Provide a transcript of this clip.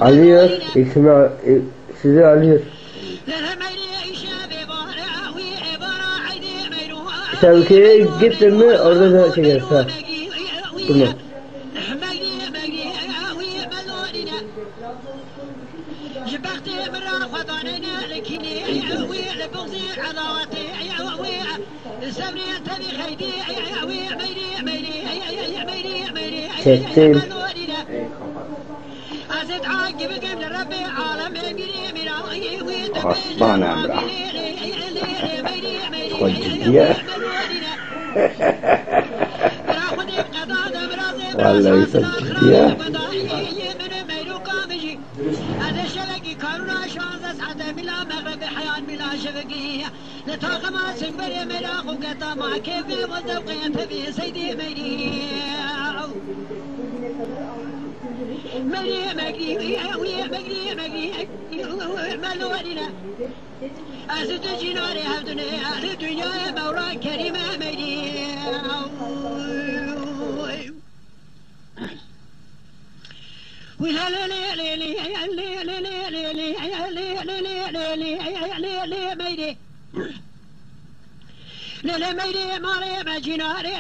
Alıyor, İsmail, sizi alıyor. Şevki'ye gittin mi orada da çekeriz ha. Bunu. Çektim. Aslan Emrah. Çok ciddiye. Vallahi çok ciddiye. لا لا ميري ماري ما جيناري